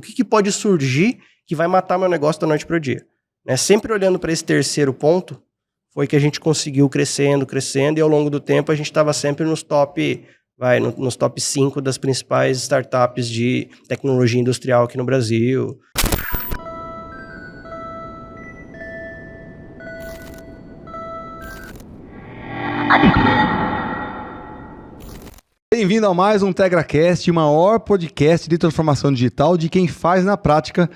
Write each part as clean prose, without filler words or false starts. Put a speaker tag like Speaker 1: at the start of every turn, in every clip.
Speaker 1: que pode surgir que vai matar meu negócio da noite para o dia. Né? Sempre olhando para esse terceiro ponto, foi que a gente conseguiu crescendo, e ao longo do tempo a gente estava sempre nos top 5 das principais startups de tecnologia industrial aqui no Brasil.
Speaker 2: Bem-vindo a mais um TegraCast, o maior podcast de transformação digital de quem faz na prática,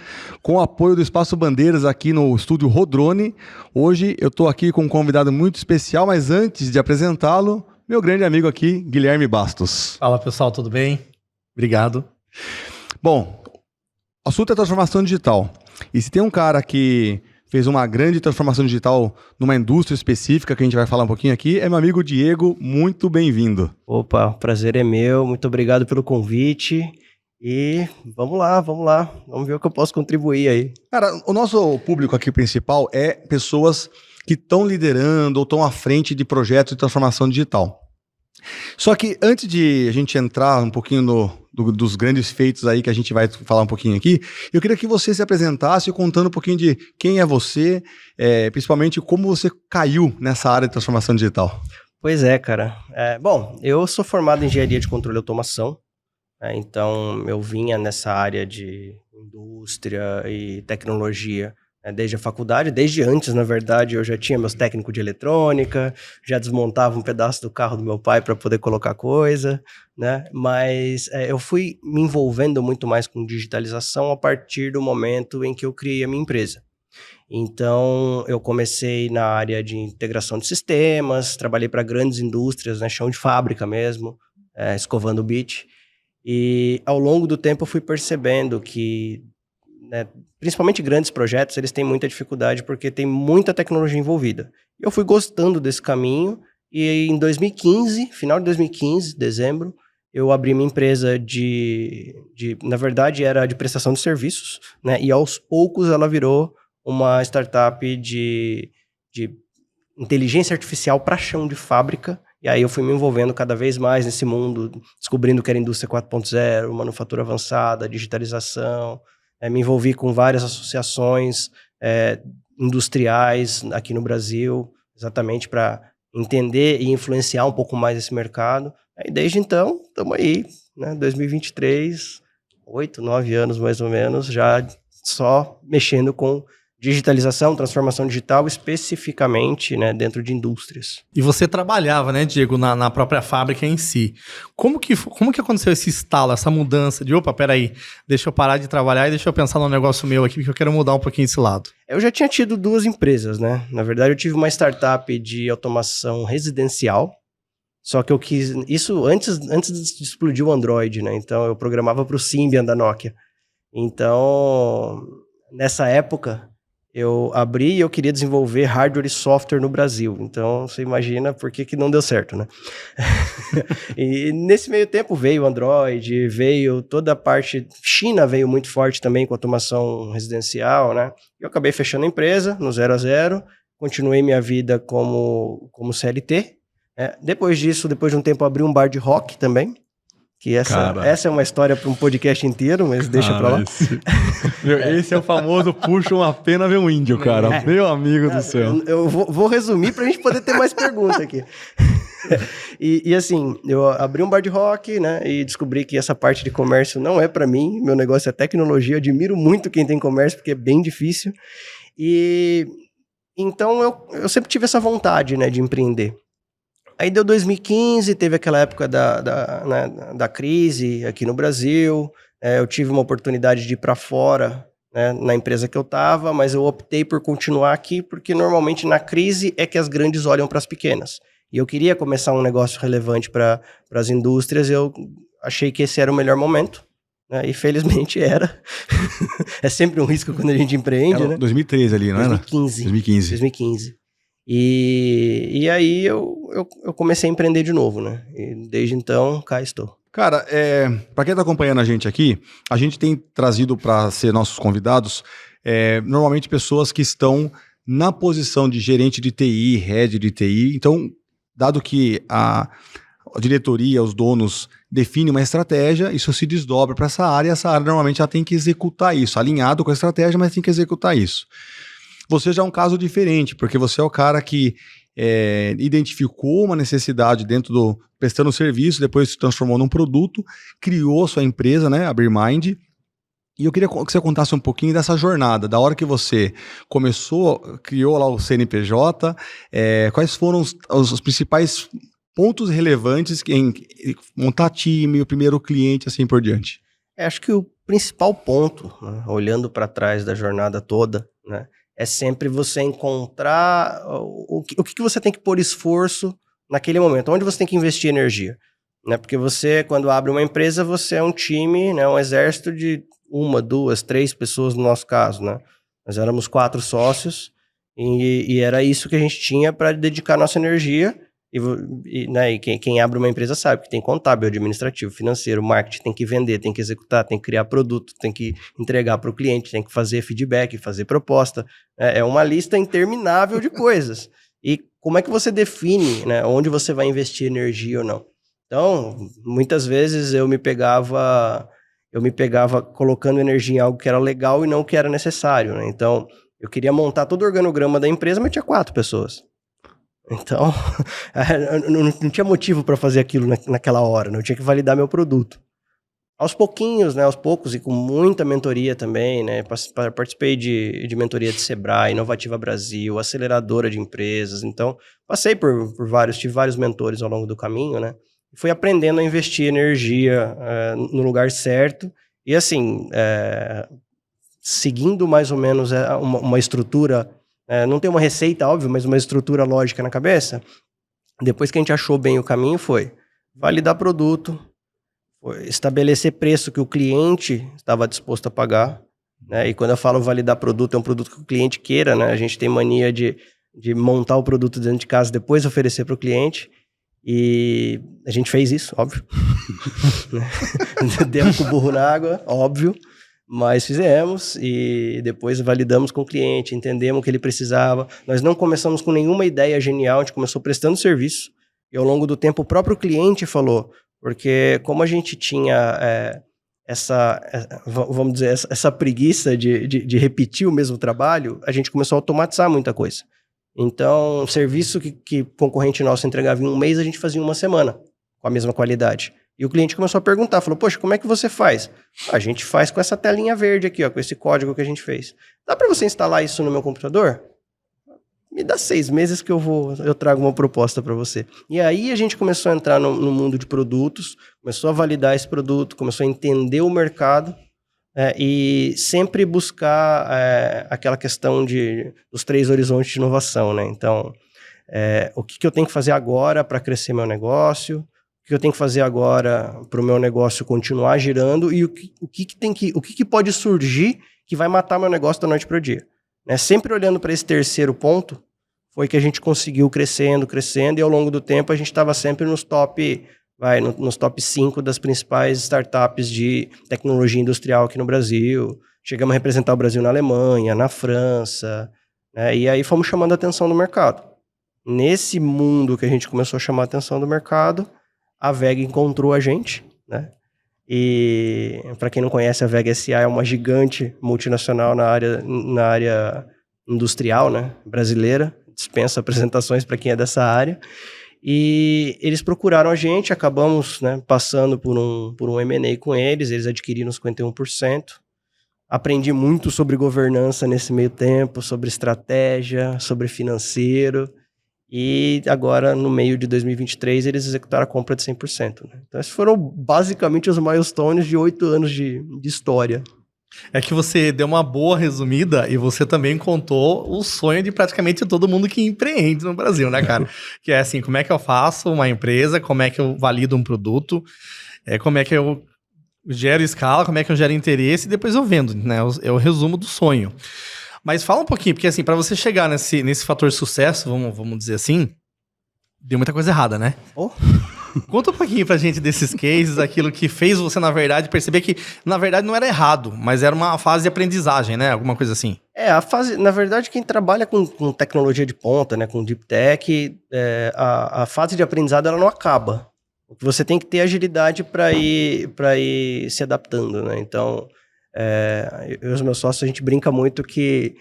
Speaker 2: com o apoio do Espaço Bandeiras aqui no estúdio Rodrone. Hoje eu estou aqui com um convidado muito especial, mas antes de apresentá-lo, meu grande amigo aqui, Guilherme Bastos.
Speaker 3: Fala pessoal, tudo bem? Obrigado.
Speaker 2: Bom, o assunto é transformação digital. E se tem um cara que fez uma grande transformação digital numa indústria específica, que a gente vai falar um pouquinho aqui, é meu amigo Diego, muito bem-vindo.
Speaker 1: Opa, o prazer é meu, muito obrigado pelo convite e vamos lá, vamos ver o que eu posso contribuir aí.
Speaker 2: Cara, o nosso público aqui principal é pessoas que estão liderando ou estão à frente de projetos de transformação digital. Só que antes de a gente entrar um pouquinho dos grandes feitos aí que a gente vai falar um pouquinho aqui, eu queria que você se apresentasse contando um pouquinho de quem é você, principalmente como você caiu nessa área de transformação digital.
Speaker 1: Pois é, cara. Bom, eu sou formado em engenharia de controle e automação, então eu vinha nessa área de indústria e tecnologia desde a faculdade, desde antes, na verdade, eu já tinha meus técnicos de eletrônica, já desmontava um pedaço do carro do meu pai para poder colocar coisa, né? Mas eu fui me envolvendo muito mais com digitalização a partir do momento em que eu criei a minha empresa. Então, eu comecei na área de integração de sistemas, trabalhei para grandes indústrias, né, chão de fábrica mesmo, escovando o beach. E ao longo do tempo eu fui percebendo que, né, principalmente grandes projetos, eles têm muita dificuldade porque tem muita tecnologia envolvida. Eu fui gostando desse caminho e em 2015, final de 2015, dezembro, eu abri minha empresa na verdade era de prestação de serviços, né, e aos poucos ela virou uma startup de inteligência artificial para chão de fábrica. E aí eu fui me envolvendo cada vez mais nesse mundo, descobrindo que era indústria 4.0, manufatura avançada, digitalização. Me envolvi com várias associações industriais aqui no Brasil, exatamente para entender e influenciar um pouco mais esse mercado. E desde então, estamos aí, né, 2023, 8, 9 anos mais ou menos, já só mexendo com digitalização, transformação digital, especificamente, né, dentro de indústrias.
Speaker 3: E você trabalhava, né, Diego, na própria fábrica em si. Como que aconteceu esse estalo, essa mudança de, opa, peraí, deixa eu parar de trabalhar e deixa eu pensar num negócio meu aqui, porque eu quero mudar um pouquinho esse lado?
Speaker 1: Eu já tinha tido 2 empresas, né? Na verdade, eu tive uma startup de automação residencial, só que eu quis... Isso antes de explodir o Android, né? Então, eu programava para o Symbian da Nokia. Então, nessa época, eu abri e eu queria desenvolver hardware e software no Brasil. Então, você imagina por que não deu certo, né? E nesse meio tempo veio o Android, veio toda a parte... China veio muito forte também com automação residencial, né? Eu acabei fechando a empresa no 0 a 0, continuei minha vida como CLT. Depois disso, depois de um tempo, abri um bar de rock também. Que essa é uma história para um podcast inteiro, mas deixa pra lá.
Speaker 2: Esse é o famoso puxa uma pena ver um índio, cara. Meu amigo do céu.
Speaker 1: Eu vou resumir pra gente poder ter mais perguntas aqui. E assim, eu abri um bar de rock, né? E descobri que essa parte de comércio não é pra mim. Meu negócio é tecnologia. Eu admiro muito quem tem comércio, porque é bem difícil. E então eu sempre tive essa vontade, né, de empreender. Aí deu 2015, teve aquela época da crise aqui no Brasil. Eu tive uma oportunidade de ir para fora, né, na empresa que eu estava, mas eu optei por continuar aqui porque normalmente na crise é que as grandes olham para as pequenas. E eu queria começar um negócio relevante para as indústrias, eu achei que esse era o melhor momento, né, e felizmente era. É sempre um risco quando a gente empreende,
Speaker 2: era,
Speaker 1: né?
Speaker 2: 2013 ali, não era?
Speaker 1: 2015. E aí eu comecei a empreender de novo, né? E desde então, cá estou.
Speaker 2: Cara, para quem está acompanhando a gente aqui, a gente tem trazido para ser nossos convidados, normalmente pessoas que estão na posição de gerente de TI, head de TI. Então, dado que a diretoria, os donos definem uma estratégia, isso se desdobra para essa área, e essa área normalmente já tem que executar isso, alinhado com a estratégia, mas tem que executar isso. Você já é um caso diferente, porque você é o cara que identificou uma necessidade prestando serviço, depois se transformou num produto, criou sua empresa, né, a BeerMind. E eu queria que você contasse um pouquinho dessa jornada, da hora que você criou lá o CNPJ, quais foram os principais pontos relevantes em montar time, o primeiro cliente, assim por diante.
Speaker 1: Acho que o principal ponto, né, olhando para trás da jornada toda, né, é sempre você encontrar o que você tem que pôr esforço naquele momento, onde você tem que investir energia. Né? Porque você, quando abre uma empresa, você é um time, né, um exército de 1, 2, 3 pessoas no nosso caso. Né? Nós éramos 4 sócios e era isso que a gente tinha para dedicar nossa energia. E quem abre uma empresa sabe que tem contábil, administrativo, financeiro, marketing, tem que vender, tem que executar, tem que criar produto, tem que entregar para o cliente, tem que fazer feedback, fazer proposta. É uma lista interminável de coisas. E como é que você define, né, onde você vai investir energia ou não? Então, muitas vezes eu me pegava colocando energia em algo que era legal e não que era necessário. Né? Então, eu queria montar todo o organograma da empresa, mas tinha 4 pessoas. Então, não tinha motivo para fazer aquilo naquela hora, né? Eu tinha que validar meu produto. Aos pouquinhos, né, aos poucos, e com muita mentoria também, né, participei de mentoria de Sebrae, Inovativa Brasil, aceleradora de empresas, então passei por tive vários mentores ao longo do caminho, né, e fui aprendendo a investir energia no lugar certo, e assim, seguindo mais ou menos uma estrutura. Não tem uma receita, óbvio, mas uma estrutura lógica na cabeça. Depois que a gente achou bem o caminho, foi validar produto, foi estabelecer preço que o cliente estava disposto a pagar. Né? E quando eu falo validar produto, é um produto que o cliente queira. Né? A gente tem mania de montar o produto dentro de casa, depois oferecer para o cliente. E a gente fez isso, óbvio. Demos com o burro na água, óbvio. Mas fizemos e depois validamos com o cliente, entendemos o que ele precisava. Nós não começamos com nenhuma ideia genial, a gente começou prestando serviço. E ao longo do tempo o próprio cliente falou, porque como a gente tinha vamos dizer, essa preguiça de repetir o mesmo trabalho, a gente começou a automatizar muita coisa. Então, um serviço que concorrente nosso entregava em 1 mês, a gente fazia em 1 semana, com a mesma qualidade. E o cliente começou a perguntar, falou, poxa, como é que você faz? A gente faz com essa telinha verde aqui, ó, com esse código que a gente fez. Dá para você instalar isso no meu computador? Me dá 6 meses que eu trago uma proposta para você. E aí a gente começou a entrar no mundo de produtos, começou a validar esse produto, começou a entender o mercado e sempre buscar aquela questão dos 3 horizontes de inovação. Né? Então, o que eu tenho que fazer agora para crescer meu negócio? O que eu tenho que fazer agora para o meu negócio continuar girando e o que pode surgir que vai matar meu negócio da noite para o dia. Né? Sempre olhando para esse terceiro ponto, foi que a gente conseguiu crescendo, e ao longo do tempo a gente estava sempre nos top 5 das principais startups de tecnologia industrial aqui no Brasil. Chegamos a representar o Brasil na Alemanha, na França, né? E aí fomos chamando a atenção do mercado. Nesse mundo que a gente começou a chamar a atenção do mercado, a VEG encontrou a gente, né? E para quem não conhece, a VEG SA é uma gigante multinacional na área industrial, né? Brasileira, dispensa apresentações para quem é dessa área. E eles procuraram a gente, acabamos, né, passando por um M&A com eles adquiriram 51%. Aprendi muito sobre governança nesse meio tempo, sobre estratégia, sobre financeiro. E agora, no meio de 2023, eles executaram a compra de 100%. Né? Então, esses foram basicamente os milestones de 8 anos de história.
Speaker 3: É que você deu uma boa resumida e você também contou o sonho de praticamente todo mundo que empreende no Brasil, né, cara? Que é assim, como é que eu faço uma empresa, como é que eu valido um produto, como é que eu gero escala, como é que eu gero interesse e depois eu vendo, né? É o resumo do sonho. Mas fala um pouquinho, porque assim, para você chegar nesse fator sucesso, vamos dizer assim, deu muita coisa errada, né?
Speaker 1: Oh.
Speaker 3: Conta um pouquinho pra gente desses cases, aquilo que fez você, na verdade, perceber que, na verdade, não era errado, mas era uma fase de aprendizagem, né? Alguma coisa assim.
Speaker 1: A fase, na verdade, quem trabalha com tecnologia de ponta, né, com deep tech, a fase de aprendizado ela não acaba. Você tem que ter agilidade para ir se adaptando, né? Então, eu e os meus sócios, a gente brinca muito que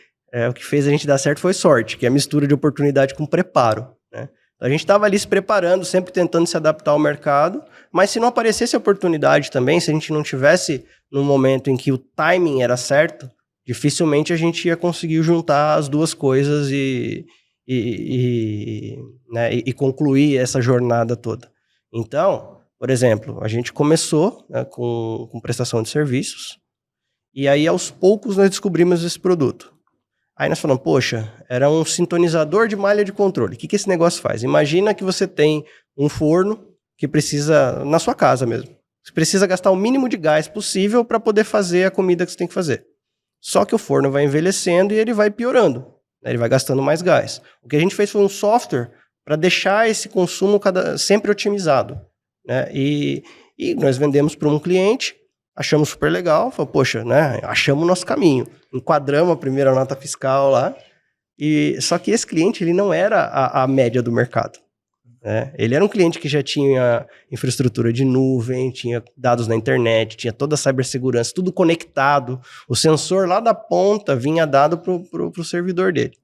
Speaker 1: o que fez a gente dar certo foi sorte, que é a mistura de oportunidade com preparo, né? A gente estava ali se preparando, sempre tentando se adaptar ao mercado, mas se não aparecesse a oportunidade também, se a gente não tivesse num momento em que o timing era certo, dificilmente a gente ia conseguir juntar as duas coisas e concluir essa jornada toda. Então, por exemplo, a gente começou, né, com prestação de serviços, e aí aos poucos nós descobrimos esse produto. Aí nós falamos, poxa, era um sintonizador de malha de controle. O que esse negócio faz? Imagina que você tem um forno que precisa, na sua casa mesmo, você precisa gastar o mínimo de gás possível para poder fazer a comida que você tem que fazer. Só que o forno vai envelhecendo e ele vai piorando, né? Ele vai gastando mais gás. O que a gente fez foi um software para deixar esse consumo sempre otimizado, né? E nós vendemos para um cliente, achamos super legal, falou, poxa, né? Achamos o nosso caminho. Enquadramos a primeira nota fiscal lá, só que esse cliente ele não era a média do mercado, né? Ele era um cliente que já tinha infraestrutura de nuvem, tinha dados na internet, tinha toda a cibersegurança, tudo conectado, o sensor lá da ponta vinha dado para o servidor dele,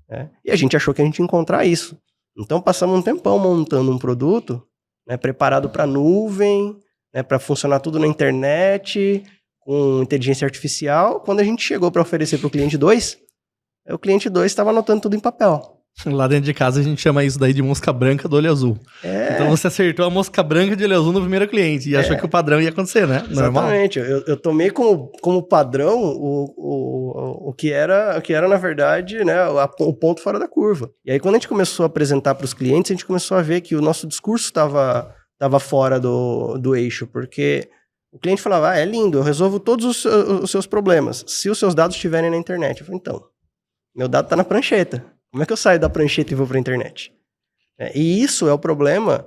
Speaker 1: né? E a gente achou que a gente ia encontrar isso. Então passamos um tempão montando um produto, né, preparado para nuvem, né, para funcionar tudo na internet, com inteligência artificial. Quando a gente chegou para oferecer para o cliente 2, o cliente 2 estava anotando tudo em papel.
Speaker 3: Lá dentro de casa a gente chama isso daí de mosca branca do olho azul. Então você acertou a mosca branca de olho azul no primeiro cliente e achou que o padrão ia acontecer, né? Normal.
Speaker 1: Exatamente. Eu tomei como padrão o que era, na verdade, né, o ponto fora da curva. E aí quando a gente começou a apresentar para os clientes, a gente começou a ver que o nosso discurso estava fora do eixo, porque o cliente falava, é lindo, eu resolvo todos os seus problemas, se os seus dados estiverem na internet. Eu falei, então, meu dado está na prancheta. Como é que eu saio da prancheta e vou para a internet? E isso é o problema,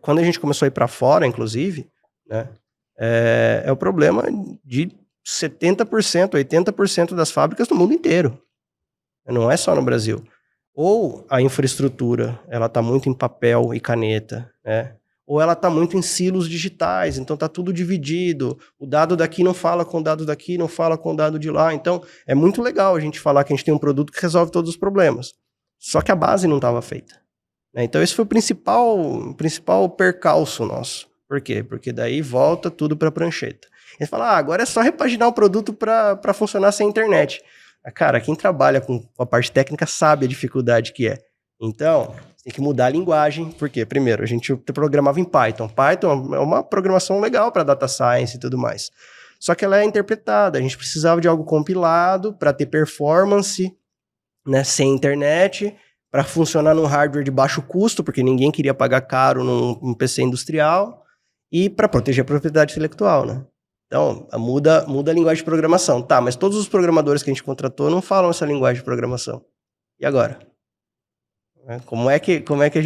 Speaker 1: quando a gente começou a ir para fora, inclusive, né, é o problema de 70%, 80% das fábricas do mundo inteiro. Não é só no Brasil. Ou a infraestrutura, ela está muito em papel e caneta, né? Ou ela está muito em silos digitais, então está tudo dividido, o dado daqui não fala com o dado daqui, não fala com o dado de lá, então é muito legal a gente falar que a gente tem um produto que resolve todos os problemas, só que a base não estava feita, né? Então esse foi o principal percalço nosso. Por quê? Porque daí volta tudo para a prancheta. Ele fala, agora é só repaginar o produto para funcionar sem internet. Cara, quem trabalha com a parte técnica sabe a dificuldade que é. Então, tem que mudar a linguagem, porque, primeiro, a gente programava em Python. Python é uma programação legal para data science e tudo mais. Só que ela é interpretada, a gente precisava de algo compilado para ter performance, né, sem internet, para funcionar num hardware de baixo custo, porque ninguém queria pagar caro num PC industrial, e para proteger a propriedade intelectual, né? Então, muda a linguagem de programação. Tá, mas todos os programadores que a gente contratou não falam essa linguagem de programação. E agora? Como é que a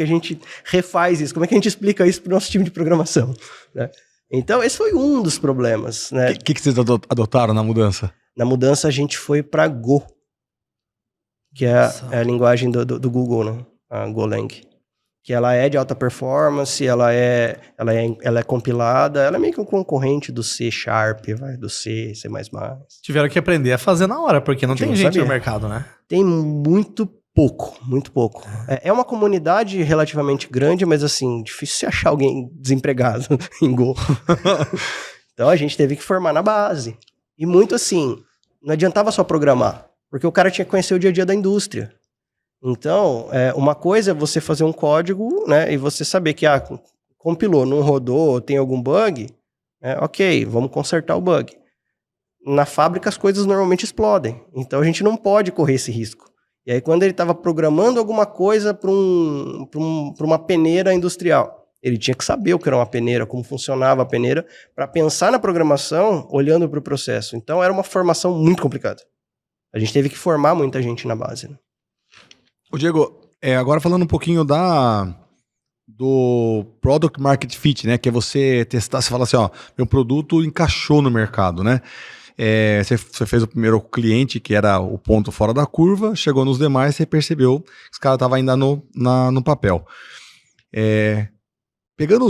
Speaker 1: gente refaz isso? Como é que a gente explica isso para o nosso time de programação, né? Então, esse foi um dos problemas, né?
Speaker 2: O que vocês adotaram na mudança?
Speaker 1: Na mudança, a gente foi para Go, que é a linguagem do Google, né? A Golang. Que ela é de alta performance, ela é compilada, ela é meio que um concorrente do C#, do C++.
Speaker 3: Tiveram que aprender a fazer na hora, porque não tem gente no mercado, né?
Speaker 1: Tem muito pouco. É uma comunidade relativamente grande, mas assim, difícil você achar alguém desempregado em Go. Então a gente teve que formar na base. E muito assim, não adiantava só programar, porque o cara tinha que conhecer o dia a dia da indústria. Então, uma coisa é você fazer um código, né, e você saber que compilou, não rodou, tem algum bug, ok, vamos consertar o bug. Na fábrica as coisas normalmente explodem, então a gente não pode correr esse risco. E aí quando ele estava programando alguma coisa para uma peneira industrial, ele tinha que saber o que era uma peneira, como funcionava a peneira, para pensar na programação olhando para o processo. Então era uma formação muito complicada. A gente teve que formar muita gente na base, né?
Speaker 2: Ô Diego, agora falando um pouquinho do Product Market Fit, né? Que é você testar, você fala assim, ó, meu produto encaixou no mercado, né? Você fez o primeiro cliente, que era o ponto fora da curva, chegou nos demais, você percebeu que os caras estavam ainda no papel. Pegando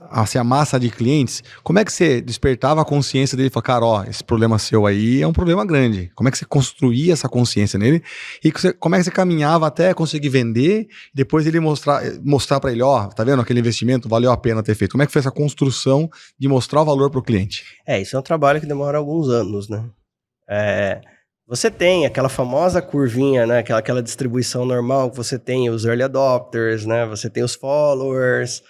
Speaker 2: assim, a massa de clientes, como é que você despertava a consciência dele e falava, cara, ó, esse problema seu aí é um problema grande. Como é que você construía essa consciência nele? E como é que você caminhava até conseguir vender, depois ele mostrar para ele, ó, tá vendo aquele investimento, valeu a pena ter feito. Como é que foi essa construção de mostrar o valor para o cliente?
Speaker 1: Isso é um trabalho que demora alguns anos, né? Você tem aquela famosa curvinha, né? Aquela distribuição normal que você tem os early adopters, né? Você tem os followers,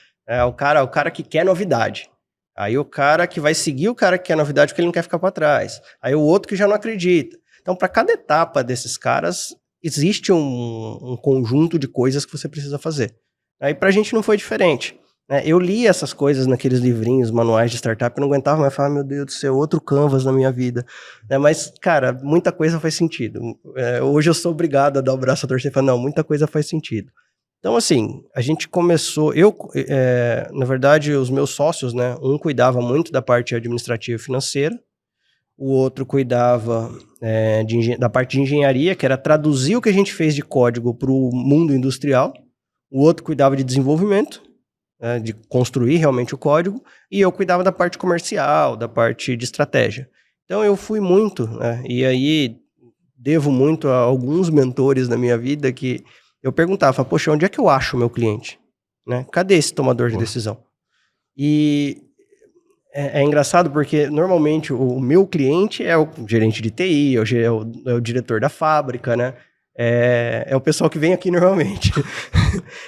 Speaker 1: o cara que quer novidade. Aí o cara que vai seguir o cara que quer novidade porque ele não quer ficar para trás. Aí o outro que já não acredita. Então, para cada etapa desses caras, existe um conjunto de coisas que você precisa fazer. Aí pra gente não foi diferente. Eu li essas coisas naqueles livrinhos, manuais de startup, eu não aguentava mais falar, meu Deus do céu, outro canvas na minha vida. Mas, cara, muita coisa faz sentido. Hoje eu sou obrigado a dar o braço a torcer e falar, não, muita coisa faz sentido. Então, assim, a gente começou... na verdade, os meus sócios, né? Um cuidava muito da parte administrativa e financeira, o outro cuidava da parte de engenharia, que era traduzir o que a gente fez de código para o mundo industrial, o outro cuidava de desenvolvimento, de construir realmente o código, e eu cuidava da parte comercial, da parte de estratégia. Então eu fui muito, e aí devo muito a alguns mentores na minha vida que eu perguntava, poxa, onde é que eu acho o meu cliente? Cadê esse tomador de decisão? E é engraçado porque normalmente o meu cliente é o gerente de TI, é o diretor da fábrica, né? É o pessoal que vem aqui normalmente.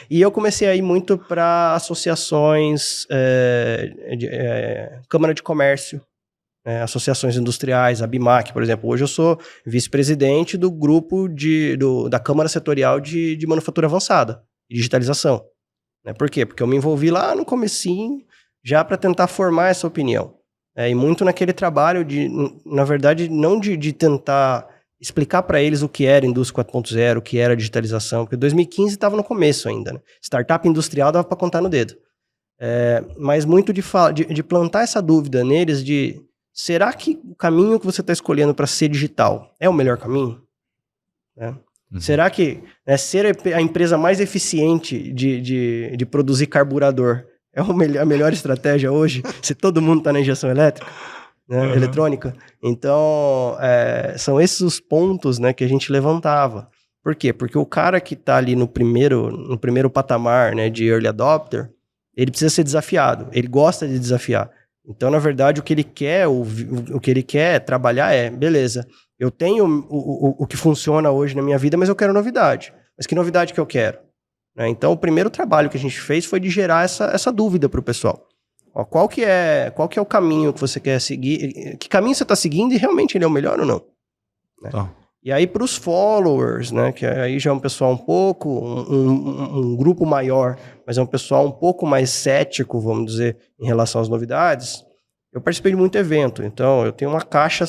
Speaker 1: E eu comecei a ir muito para associações, Câmara de Comércio, associações industriais, a BIMAC, por exemplo. Hoje eu sou vice-presidente do grupo da Câmara Setorial de Manufatura Avançada e Digitalização. Por quê? Porque eu me envolvi lá no comecinho já para tentar formar essa opinião. E muito naquele trabalho na verdade, não de tentar explicar para eles o que era Indústria 4.0, o que era digitalização, porque 2015 estava no começo ainda, né? Startup industrial dava para contar no dedo. Mas muito de plantar essa dúvida neles de, será que o caminho que você está escolhendo para ser digital é o melhor caminho? Será que ser a empresa mais eficiente de produzir carburador é a melhor estratégia hoje, se todo mundo está na injeção elétrica? Eletrônica. Então, são esses os pontos, que a gente levantava. Por quê? Porque o cara que está ali no primeiro patamar, de early adopter, ele precisa ser desafiado, ele gosta de desafiar. Então, na verdade, o que ele quer trabalhar beleza, eu tenho o que funciona hoje na minha vida, mas eu quero novidade. Mas que novidade que eu quero? Então, o primeiro trabalho que a gente fez foi de gerar essa dúvida para o pessoal. Qual que é o caminho que você quer seguir? Que caminho você está seguindo e realmente ele é o melhor ou não? E aí para os followers, que aí já é um pessoal um grupo maior, mas é um pessoal um pouco mais cético, vamos dizer, em relação às novidades, eu participei de muito evento. Então eu tenho uma caixa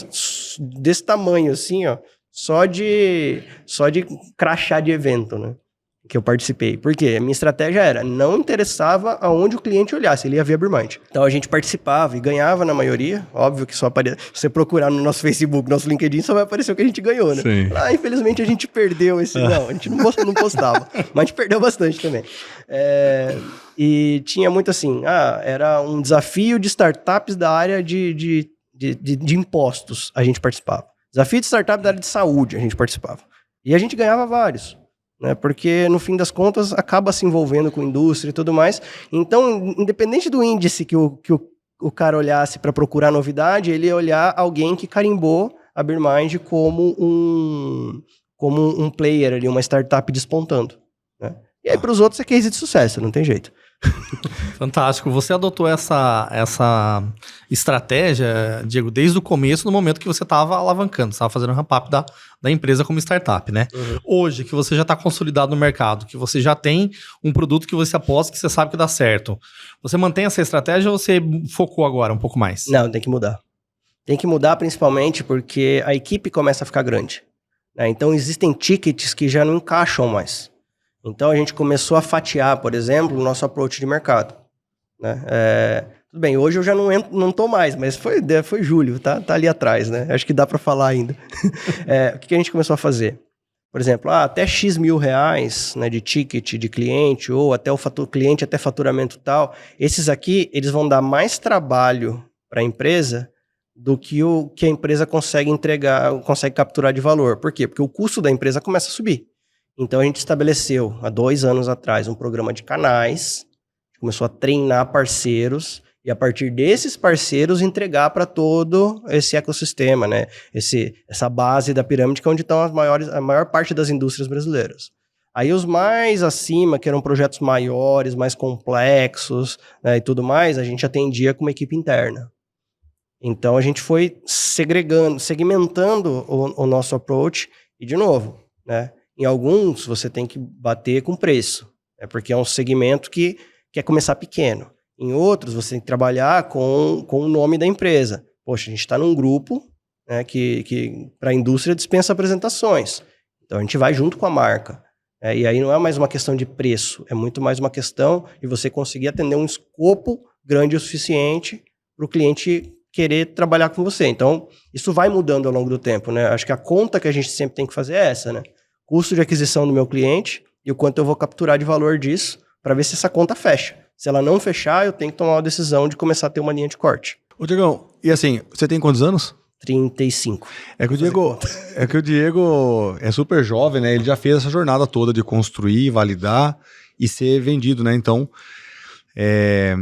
Speaker 1: desse tamanho assim, só de crachá de evento, que eu participei. Por quê? A minha estratégia não interessava aonde o cliente olhasse, ele ia ver a Beermind. Então a gente participava e ganhava na maioria, óbvio que só aparece, se você procurar no nosso Facebook, nosso LinkedIn, só vai aparecer o que a gente ganhou, né? Infelizmente a gente perdeu esse, não, a gente não postava, mas a gente perdeu bastante também. E tinha muito assim, era um desafio de startups da área de impostos, a gente participava. Desafio de startup da área de saúde, a gente participava. E a gente ganhava vários. Porque, no fim das contas, acaba se envolvendo com indústria e tudo mais. Então, independente do índice que o cara olhasse para procurar novidade, ele ia olhar alguém que carimbou a Beermind como um player ali, uma startup despontando. E aí, para os outros, é case de sucesso, não tem jeito.
Speaker 3: Fantástico. Você adotou essa estratégia, Diego, desde o começo, no momento que você estava alavancando, você estava fazendo um ramp-up da empresa como startup, né? Hoje, que você já está consolidado no mercado, que você já tem um produto que você aposta, que você sabe que dá certo, você mantém essa estratégia ou você focou agora um pouco mais?
Speaker 1: Não, tem que mudar. Tem que mudar principalmente porque a equipe começa a ficar grande. Então, existem tickets que já não encaixam mais. Então, a gente começou a fatiar, por exemplo, o nosso approach de mercado. Tudo bem, hoje eu já não tô mais, mas foi julho, tá ali atrás, né? Acho que dá para falar ainda. O que a gente começou a fazer? por exemplo, até X mil reais, né, de ticket de cliente, ou até o cliente até faturamento tal, esses aqui, eles vão dar mais trabalho para a empresa do que o que a empresa consegue entregar, consegue capturar de valor. Por quê? Porque o custo da empresa começa a subir. Então, a gente estabeleceu, há 2 anos atrás, um programa de canais, começou a treinar parceiros, e a partir desses parceiros entregar para todo esse ecossistema, né? Essa base da pirâmide que é onde estão a maior parte das indústrias brasileiras. Aí os mais acima, que eram projetos maiores, mais complexos, né, e tudo mais, a gente atendia com uma equipe interna. Então a gente foi segmentando o nosso approach, e de novo, né? Em alguns você tem que bater com preço, né, porque é um segmento que quer começar pequeno. Em outros, você tem que trabalhar com o nome da empresa. Poxa, a gente está num grupo, né, que para a indústria dispensa apresentações. Então, a gente vai junto com a marca. E aí não é mais uma questão de preço, é muito mais uma questão de você conseguir atender um escopo grande o suficiente para o cliente querer trabalhar com você. Então, isso vai mudando ao longo do tempo, né? Acho que a conta que a gente sempre tem que fazer é essa, né? Custo de aquisição do meu cliente e o quanto eu vou capturar de valor disso para ver se essa conta fecha. Se ela não fechar, eu tenho que tomar uma decisão de começar a ter uma linha de corte.
Speaker 2: Ô, Diegão, e assim, você tem quantos anos?
Speaker 1: 35.
Speaker 2: É que o Diego é super jovem, né? Ele já fez essa jornada toda de construir, validar e ser vendido, né? Então, é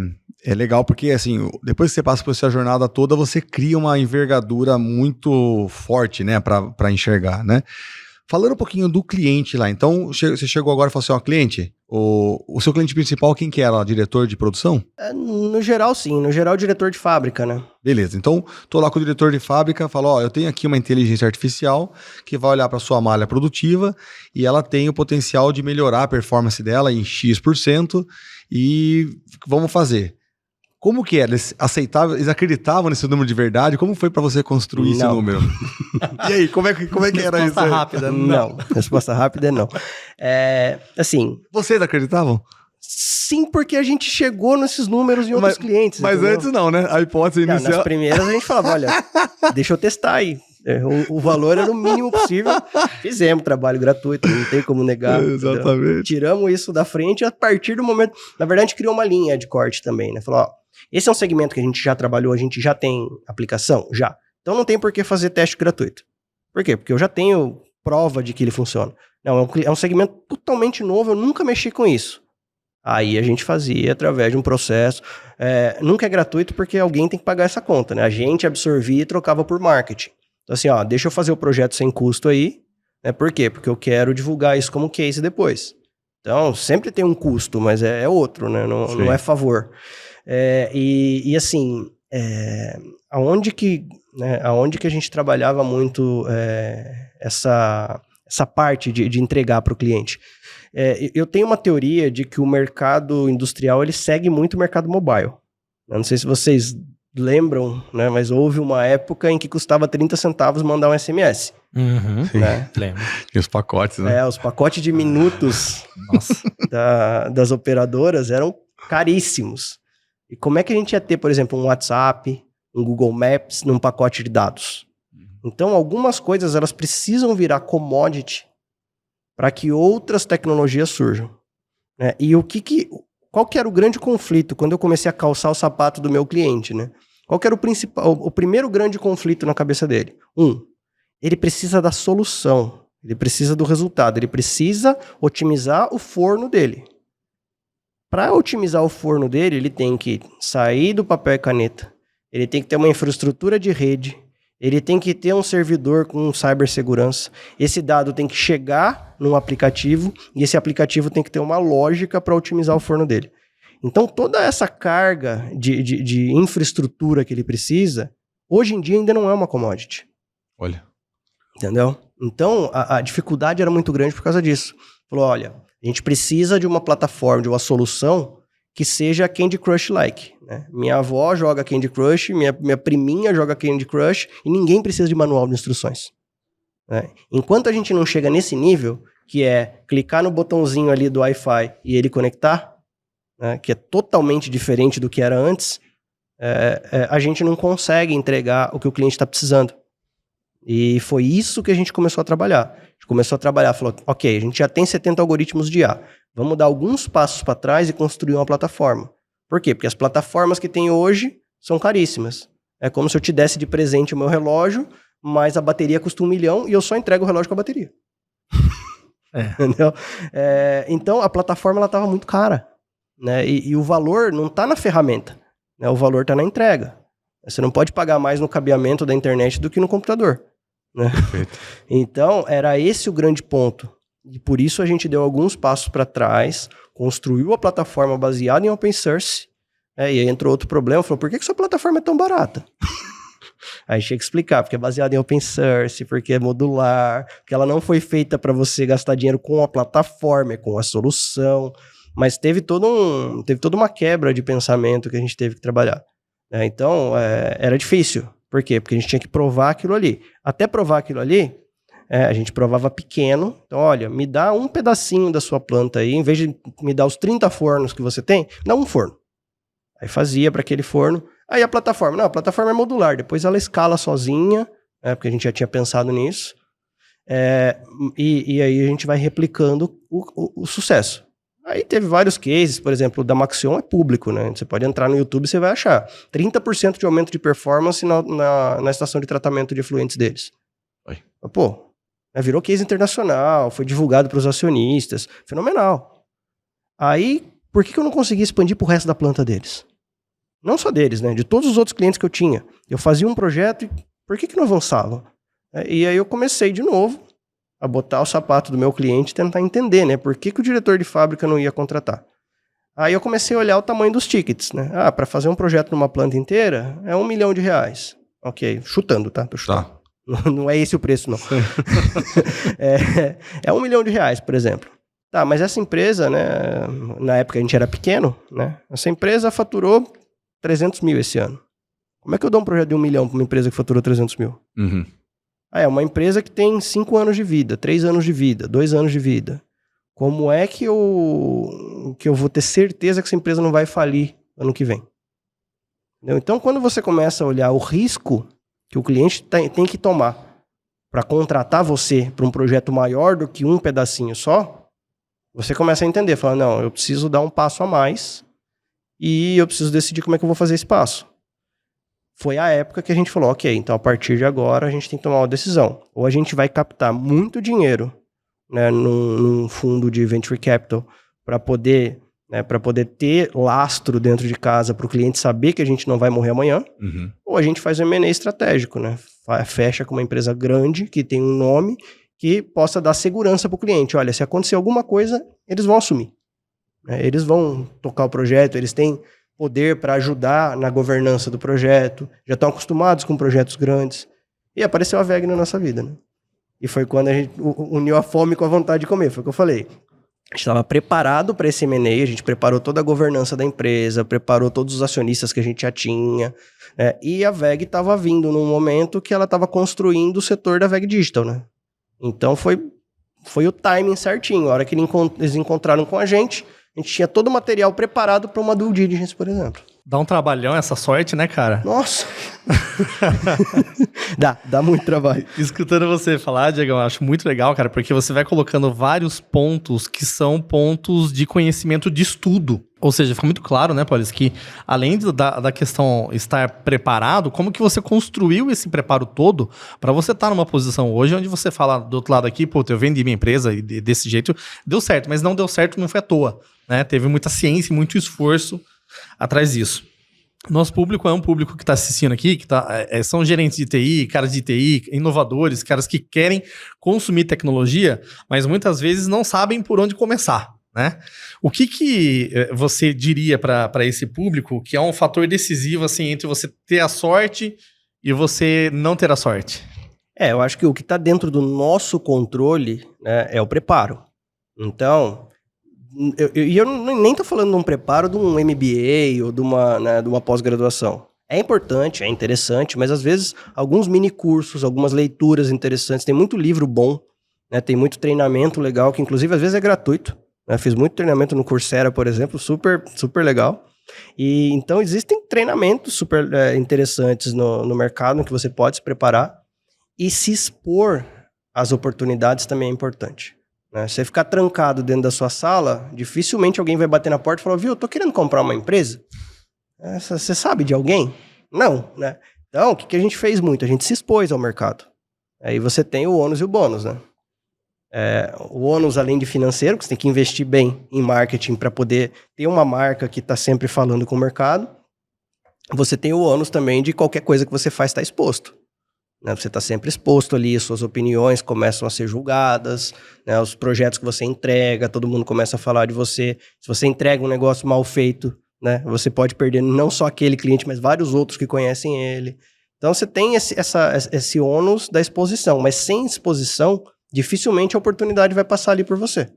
Speaker 2: legal porque, assim, depois que você passa por essa jornada toda, você cria uma envergadura muito forte, né? Para enxergar, né? Falando um pouquinho do cliente lá, então você chegou agora e falou assim, ó, cliente, o seu cliente principal, quem que era? Diretor de produção?
Speaker 1: No geral, sim. No geral, diretor de fábrica, né?
Speaker 2: Beleza, então tô lá com o diretor de fábrica, falo, ó, eu tenho aqui uma inteligência artificial que vai olhar para sua malha produtiva e ela tem o potencial de melhorar a performance dela em X% e vamos fazer. Como que era? Eles aceitavam, eles acreditavam nesse número de verdade? Como foi para você construir esse número? E aí, como é que era isso?
Speaker 3: Resposta rápida,
Speaker 1: não. Resposta rápida, não. Assim...
Speaker 2: Vocês acreditavam?
Speaker 1: Sim, porque a gente chegou nesses números em outros clientes.
Speaker 2: Mas entendeu? Antes não, né? A hipótese inicial...
Speaker 1: Nas primeiras a gente falava, olha, deixa eu testar aí. O valor era o mínimo possível. Fizemos trabalho gratuito, não tem como negar.
Speaker 2: Exatamente.
Speaker 1: Entendeu? Tiramos isso da frente a partir do momento... Na verdade, a gente criou uma linha de corte também, né? Falou, ó, esse é um segmento que a gente já trabalhou, a gente já tem aplicação? Já. Então não tem por que fazer teste gratuito. Por quê? Porque eu já tenho prova de que ele funciona. Não, é um segmento totalmente novo, eu nunca mexi com isso. Aí a gente fazia através de um processo. Nunca é gratuito porque alguém tem que pagar essa conta, né? A gente absorvia e trocava por marketing. Então assim, ó, deixa eu fazer o projeto sem custo aí. Né? Por quê? Porque eu quero divulgar isso como case depois. Então sempre tem um custo, mas é outro, né? Não é favor. Assim, aonde que a gente trabalhava muito essa parte de entregar para o cliente? Eu tenho uma teoria de que o mercado industrial ele segue muito o mercado mobile. Eu não sei se vocês lembram, né, mas houve uma época em que custava 30 centavos mandar um SMS.
Speaker 3: Uhum,
Speaker 1: né?
Speaker 3: Lembro.
Speaker 2: E os pacotes, né?
Speaker 1: Os pacotes de minutos das operadoras eram caríssimos. E como é que a gente ia ter, por exemplo, um WhatsApp, um Google Maps num pacote de dados? Então, algumas coisas elas precisam virar commodity para que outras tecnologias surjam. Né? E qual que era o grande conflito quando eu comecei a calçar o sapato do meu cliente? Né? Qual que era o primeiro grande conflito na cabeça dele? Ele precisa da solução, ele precisa do resultado, ele precisa otimizar o forno dele. Para otimizar o forno dele, ele tem que sair do papel e caneta, ele tem que ter uma infraestrutura de rede, ele tem que ter um servidor com cibersegurança, esse dado tem que chegar num aplicativo e esse aplicativo tem que ter uma lógica para otimizar o forno dele. Então, toda essa carga de infraestrutura que ele precisa, hoje em dia ainda não é uma commodity.
Speaker 2: Olha.
Speaker 1: Entendeu? Então, a dificuldade era muito grande por causa disso. Falou, olha, a gente precisa de uma plataforma, de uma solução que seja Candy Crush-like. Né? Minha avó joga Candy Crush, minha priminha joga Candy Crush e ninguém precisa de manual de instruções. Né? Enquanto a gente não chega nesse nível, que é clicar no botãozinho ali do Wi-Fi e ele conectar, né, que é totalmente diferente do que era antes, a gente não consegue entregar o que o cliente está precisando. E foi isso que a gente começou a trabalhar. A gente começou a trabalhar, falou, ok, a gente já tem 70 algoritmos de IA. Vamos dar alguns passos para trás e construir uma plataforma. Por quê? Porque as plataformas que tem hoje são caríssimas. É como se eu te desse de presente o meu relógio, mas a bateria custa 1 milhão e eu só entrego o relógio com a bateria. Entendeu? Então, a plataforma estava muito cara. Né? E o valor não está na ferramenta. Né? O valor está na entrega. Você não pode pagar mais no cabeamento da internet do que no computador. Né? Então, era esse o grande ponto. E por isso a gente deu alguns passos para trás, construiu a plataforma baseada em open source, e aí entrou outro problema, falou, por que sua plataforma é tão barata? Aí tinha que explicar, porque é baseada em open source, porque é modular, porque ela não foi feita para você gastar dinheiro com a plataforma, com a solução, mas teve toda uma quebra de pensamento que a gente teve que trabalhar. Então, era difícil. Por quê? Porque a gente tinha que provar aquilo ali. Até provar aquilo ali, a gente provava pequeno. Então, olha, me dá um pedacinho da sua planta aí, em vez de me dar os 30 fornos que você tem, dá um forno. Aí fazia para aquele forno. Aí a plataforma é modular, depois ela escala sozinha, porque a gente já tinha pensado nisso. E aí a gente vai replicando o sucesso. Aí teve vários cases, por exemplo, o da Maxion é público, né? Você pode entrar no YouTube e você vai achar 30% de aumento de performance na estação de tratamento de efluentes deles.
Speaker 2: Oi.
Speaker 1: Pô, virou case internacional, foi divulgado para os acionistas, fenomenal. Aí, por que eu não consegui expandir para o resto da planta deles? Não só deles, né? De todos os outros clientes que eu tinha. Eu fazia um projeto e por que não avançava? E aí eu comecei de novo a botar o sapato do meu cliente e tentar entender, né? Por que o diretor de fábrica não ia contratar? Aí eu comecei a olhar o tamanho dos tickets, né? para fazer um projeto numa planta inteira é R$1 milhão. Ok, chutando, tá? Tô chutando. Tá. Não é esse o preço, não. é R$1 milhão, por exemplo. Tá, mas essa empresa, né? Na época a gente era pequeno, né? Essa empresa faturou 300 mil esse ano. Como é que eu dou um projeto de 1 milhão para uma empresa que faturou 300 mil?
Speaker 2: Uhum.
Speaker 1: É uma empresa que tem 5 anos de vida, 3 anos de vida, 2 anos de vida. Como é que eu vou ter certeza que essa empresa não vai falir ano que vem? Entendeu? Então, quando você começa a olhar o risco que o cliente tem que tomar para contratar você para um projeto maior do que um pedacinho só, você começa a entender, fala, não, eu preciso dar um passo a mais e eu preciso decidir como é que eu vou fazer esse passo. Foi a época que a gente falou, ok, então a partir de agora a gente tem que tomar uma decisão. Ou a gente vai captar muito dinheiro, né, num fundo de venture capital para poder ter lastro dentro de casa para o cliente saber que a gente não vai morrer amanhã, ou a gente faz um M&A estratégico, né? Fecha com uma empresa grande que tem um nome que possa dar segurança para o cliente. Olha, se acontecer alguma coisa, eles vão assumir. Eles vão tocar o projeto, eles têm poder para ajudar na governança do projeto, já estão acostumados com projetos grandes. E apareceu a VEG na nossa vida, né? E foi quando a gente uniu a fome com a vontade de comer, foi o que eu falei. A gente estava preparado para esse M&A, a gente preparou toda a governança da empresa, preparou todos os acionistas que a gente já tinha, e a VEG estava vindo num momento que ela estava construindo o setor da VEG Digital, né? Então foi o timing certinho, a hora que eles encontraram com a gente tinha todo o material preparado para uma due diligence, por exemplo.
Speaker 3: Dá um trabalhão essa sorte, né, cara?
Speaker 1: Nossa! dá muito trabalho.
Speaker 3: Escutando você falar, Diego, eu acho muito legal, cara, porque você vai colocando vários pontos que são pontos de conhecimento de estudo. Ou seja, fica muito claro, né, Paulis, que além da questão estar preparado, como que você construiu esse preparo todo para você estar numa posição hoje onde você fala do outro lado aqui, pô, eu vendi minha empresa e desse jeito deu certo, mas não deu certo, não foi à toa, né? Teve muita ciência e muito esforço atrás disso. Nosso público é um público que está assistindo aqui, que são gerentes de TI, caras de TI, inovadores, caras que querem consumir tecnologia, mas muitas vezes não sabem por onde começar, né? O que você diria para esse público que é um fator decisivo assim, entre você ter a sorte e você não ter a sorte?
Speaker 1: Eu acho que o que está dentro do nosso controle, né, é o preparo. Então... eu nem estou falando de um preparo de um MBA ou de uma pós-graduação. É importante, é interessante, mas às vezes alguns mini cursos, algumas leituras interessantes, tem muito livro bom, né, tem muito treinamento legal, que inclusive às vezes é gratuito. Né, fiz muito treinamento no Coursera, por exemplo, super, super legal. E então existem treinamentos super interessantes no mercado em que você pode se preparar. E se expor às oportunidades também é importante. Né? Você ficar trancado dentro da sua sala, dificilmente alguém vai bater na porta e falar, viu, eu tô querendo comprar uma empresa. Você sabe de alguém? Não, né? Então, o que a gente fez muito? A gente se expôs ao mercado. Aí você tem o ônus e o bônus, né? O ônus, além de financeiro, que você tem que investir bem em marketing para poder ter uma marca que está sempre falando com o mercado. Você tem o ônus também de qualquer coisa que você faz estar exposto. Né? Você está sempre exposto ali, suas opiniões começam a ser julgadas, né? Os projetos que você entrega, todo mundo começa a falar de você. Se você entrega um negócio mal feito, né? Você pode perder não só aquele cliente, mas vários outros que conhecem ele. Então você tem esse ônus da exposição, mas sem exposição, dificilmente a oportunidade vai passar ali por você.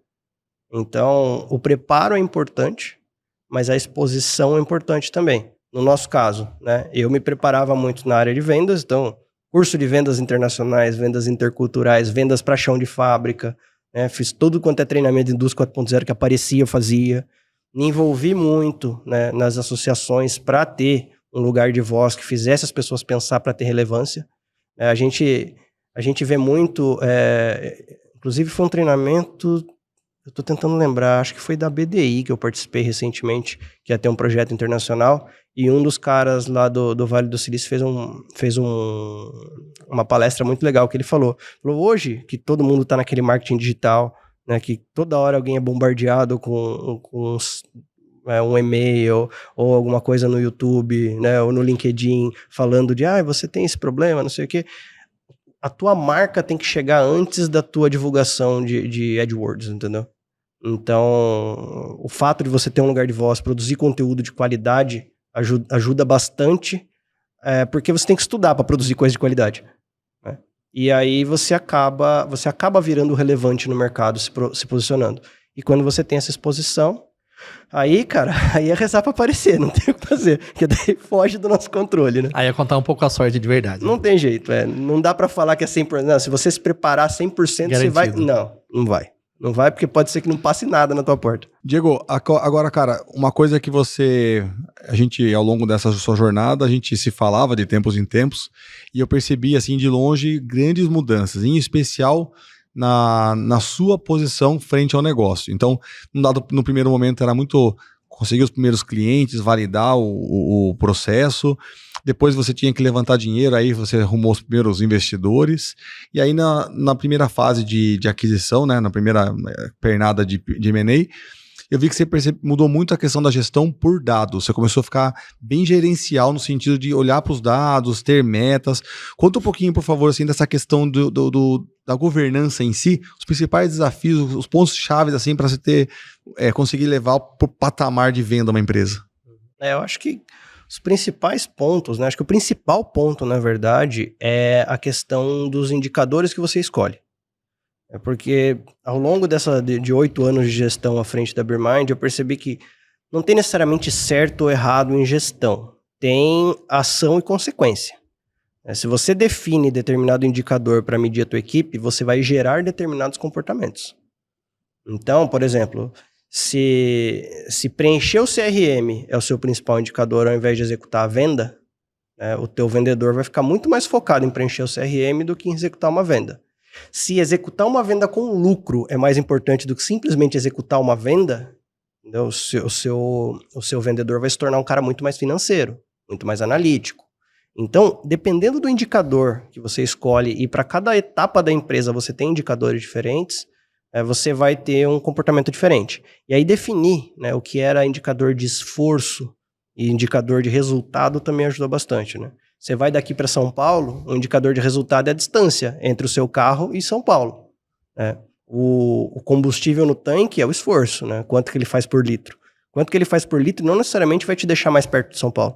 Speaker 1: Então, o preparo é importante, mas a exposição é importante também. No nosso caso, né? Eu me preparava muito na área de vendas, então curso de vendas internacionais, vendas interculturais, vendas para chão de fábrica, né? Fiz tudo quanto é treinamento de indústria 4.0 que aparecia, eu fazia. Me envolvi muito, né, nas associações para ter um lugar de voz que fizesse as pessoas pensar para ter relevância. A gente vê muito, inclusive foi um treinamento, eu estou tentando lembrar, acho que foi da BDI que eu participei recentemente, que ia ter um projeto internacional, e um dos caras lá do Vale do Silício fez uma palestra muito legal que ele falou hoje que todo mundo está naquele marketing digital, né, que toda hora alguém é bombardeado com um e-mail ou alguma coisa no YouTube, né, ou no LinkedIn falando de, você tem esse problema, não sei o quê. A tua marca tem que chegar antes da tua divulgação de AdWords, entendeu? Então, o fato de você ter um lugar de voz, produzir conteúdo de qualidade, ajuda bastante, porque você tem que estudar para produzir coisa de qualidade. Né? E aí você acaba virando relevante no mercado, se posicionando. E quando você tem essa exposição, aí, cara, aí é rezar pra aparecer, não tem o que fazer, porque daí foge do nosso controle, né?
Speaker 3: Aí é contar um pouco a sorte de verdade.
Speaker 1: Não tem jeito, não dá pra falar que é 100%, não, se você se preparar 100%, garantido. Você vai... Não vai. Não vai, porque pode ser que não passe nada na tua porta.
Speaker 2: Diego, agora, cara, uma coisa que a gente, ao longo dessa sua jornada, a gente se falava de tempos em tempos, e eu percebi, assim, de longe, grandes mudanças, em especial na sua posição frente ao negócio. Então, no primeiro momento era muito conseguir os primeiros clientes, validar o processo, depois você tinha que levantar dinheiro, aí você arrumou os primeiros investidores, e aí na primeira fase de aquisição, né, na primeira pernada de M&A, eu vi que você mudou muito a questão da gestão por dados. Você começou a ficar bem gerencial no sentido de olhar para os dados, ter metas. Conta um pouquinho, por favor, assim, dessa questão da governança em si, os principais desafios, os pontos-chave assim, para você conseguir levar para o patamar de venda uma empresa.
Speaker 1: Eu acho que os principais pontos, né? Acho que o principal ponto, na verdade, é a questão dos indicadores que você escolhe. Porque ao longo de 8 anos de gestão à frente da BeerMind, eu percebi que não tem necessariamente certo ou errado em gestão. Tem ação e consequência. Se você define determinado indicador para medir a tua equipe, você vai gerar determinados comportamentos. Então, por exemplo, se preencher o CRM é o seu principal indicador ao invés de executar a venda, o teu vendedor vai ficar muito mais focado em preencher o CRM do que em executar uma venda. Se executar uma venda com lucro é mais importante do que simplesmente executar uma venda, entendeu? O seu vendedor vai se tornar um cara muito mais financeiro, muito mais analítico. Então, dependendo do indicador que você escolhe, e para cada etapa da empresa você tem indicadores diferentes, você vai ter um comportamento diferente. E aí definir, né, o que era indicador de esforço e indicador de resultado também ajuda bastante, né? Você vai daqui para São Paulo, o indicador de resultado é a distância entre o seu carro e São Paulo. Né? O combustível no tanque é o esforço, né? Quanto que ele faz por litro. Quanto que ele faz por litro não necessariamente vai te deixar mais perto de São Paulo.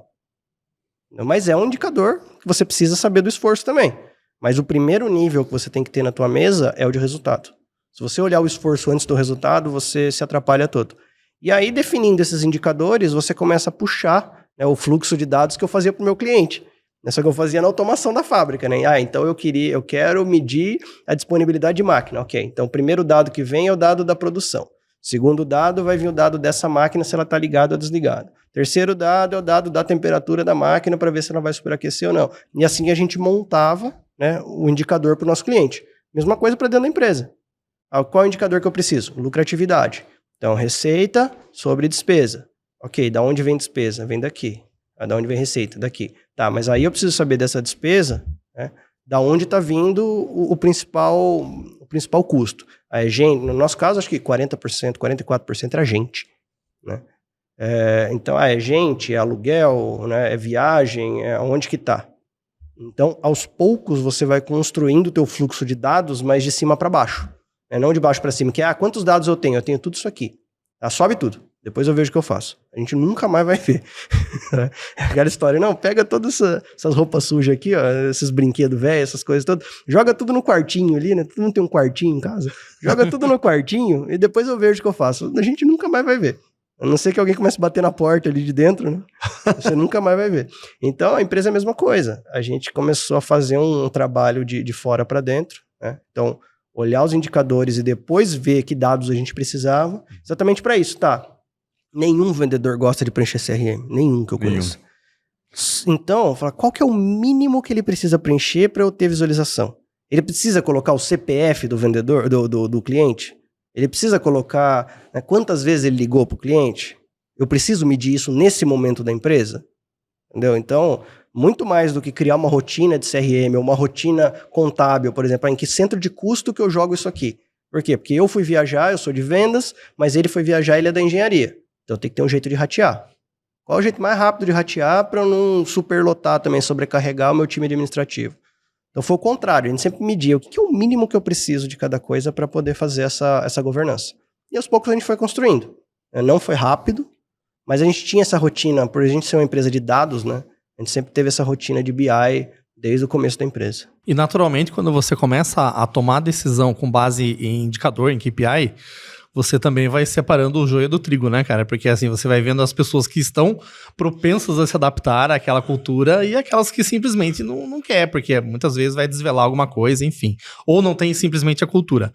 Speaker 1: Mas é um indicador que você precisa saber do esforço também. Mas o primeiro nível que você tem que ter na tua mesa é o de resultado. Se você olhar o esforço antes do resultado, você se atrapalha todo. E aí, definindo esses indicadores, você começa a puxar, né, o fluxo de dados que eu fazia para o meu cliente. Só que eu fazia na automação da fábrica, né? Então eu quero medir a disponibilidade de máquina. Ok, então o primeiro dado que vem é o dado da produção. Segundo dado vai vir o dado dessa máquina, se ela está ligada ou desligada. Terceiro dado é o dado da temperatura da máquina para ver se ela vai superaquecer ou não. E assim a gente montava, né, o indicador para o nosso cliente. Mesma coisa para dentro da empresa. Qual é o indicador que eu preciso? Lucratividade. Então, receita sobre despesa. Ok, da onde vem despesa? Vem daqui. Da onde vem receita? Daqui. Tá, mas aí eu preciso saber dessa despesa, né, da onde está vindo o principal custo. A gente, no nosso caso, acho que 40%, 44% era gente, né? Então, é gente, é aluguel, né, é viagem, é onde que está. Então, aos poucos, você vai construindo o teu fluxo de dados, mas de cima para baixo. Não de baixo para cima, que quantos dados eu tenho? Eu tenho tudo isso aqui. Sobe tudo. Depois eu vejo o que eu faço. A gente nunca mais vai ver. Aquela história, não, pega todas essas roupas sujas aqui, ó, esses brinquedos velhos, essas coisas todas, joga tudo no quartinho ali, né? Todo mundo tem um quartinho em casa. Joga tudo no quartinho e depois eu vejo o que eu faço. A gente nunca mais vai ver. A não ser que alguém comece a bater na porta ali de dentro, né? Você nunca mais vai ver. Então, a empresa é a mesma coisa. A gente começou a fazer um trabalho de fora para dentro, né? Então, olhar os indicadores e depois ver que dados a gente precisava, exatamente para isso, tá? Nenhum vendedor gosta de preencher CRM, nenhum que eu conheço. Então, qual que é o mínimo que ele precisa preencher para eu ter visualização? Ele precisa colocar o CPF do vendedor, do cliente? Ele precisa colocar, né, quantas vezes ele ligou para o cliente? Eu preciso medir isso nesse momento da empresa? Entendeu? Então, muito mais do que criar uma rotina de CRM ou uma rotina contábil, por exemplo, em que centro de custo que eu jogo isso aqui? Por quê? Porque eu fui viajar, eu sou de vendas, mas ele foi viajar, ele é da engenharia. Então tem que ter um jeito de ratear. Qual é o jeito mais rápido de ratear para eu não superlotar também, sobrecarregar o meu time administrativo? Então foi o contrário, a gente sempre media o que é o mínimo que eu preciso de cada coisa para poder fazer essa governança. E aos poucos a gente foi construindo. Não foi rápido, mas a gente tinha essa rotina, por a gente ser uma empresa de dados, né? A gente sempre teve essa rotina de BI desde o começo da empresa.
Speaker 3: E naturalmente, quando você começa a tomar decisão com base em indicador, em KPI, você também vai separando o joio do trigo, né, cara? Porque assim, você vai vendo as pessoas que estão propensas a se adaptar àquela cultura e aquelas que simplesmente não quer, porque muitas vezes vai desvelar alguma coisa, enfim. Ou não tem simplesmente a cultura.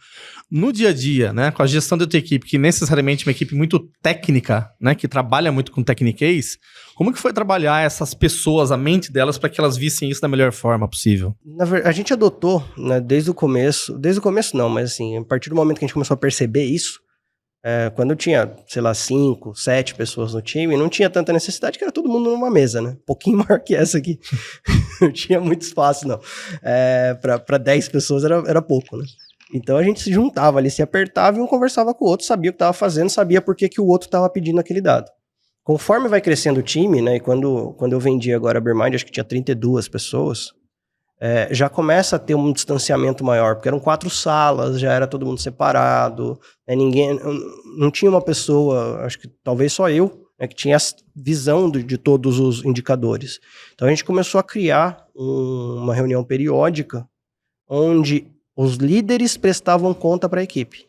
Speaker 3: No dia a dia, né, com a gestão da tua equipe, que necessariamente é uma equipe muito técnica, né, que trabalha muito com techniquez, como que foi trabalhar essas pessoas, a mente delas, para que elas vissem isso da melhor forma possível?
Speaker 1: Na verdade, a gente adotou, né, desde o começo não, mas assim, a partir do momento que a gente começou a perceber isso, quando eu tinha, sei lá, 5, 7 pessoas no time, não tinha tanta necessidade, que era todo mundo numa mesa, né? Um pouquinho maior que essa aqui. Não tinha muito espaço, não. Para 10 pessoas era pouco, né? Então a gente se juntava ali, se apertava e um conversava com o outro, sabia o que estava fazendo, sabia por que o outro estava pedindo aquele dado. Conforme vai crescendo o time, né? E quando eu vendi agora a Bermind, acho que tinha 32 pessoas, já começa a ter um distanciamento maior, porque eram 4 salas, já era todo mundo separado, né, não tinha uma pessoa, acho que talvez só eu, né, que tinha a visão de todos os indicadores. Então a gente começou a criar uma reunião periódica, onde os líderes prestavam conta para a equipe.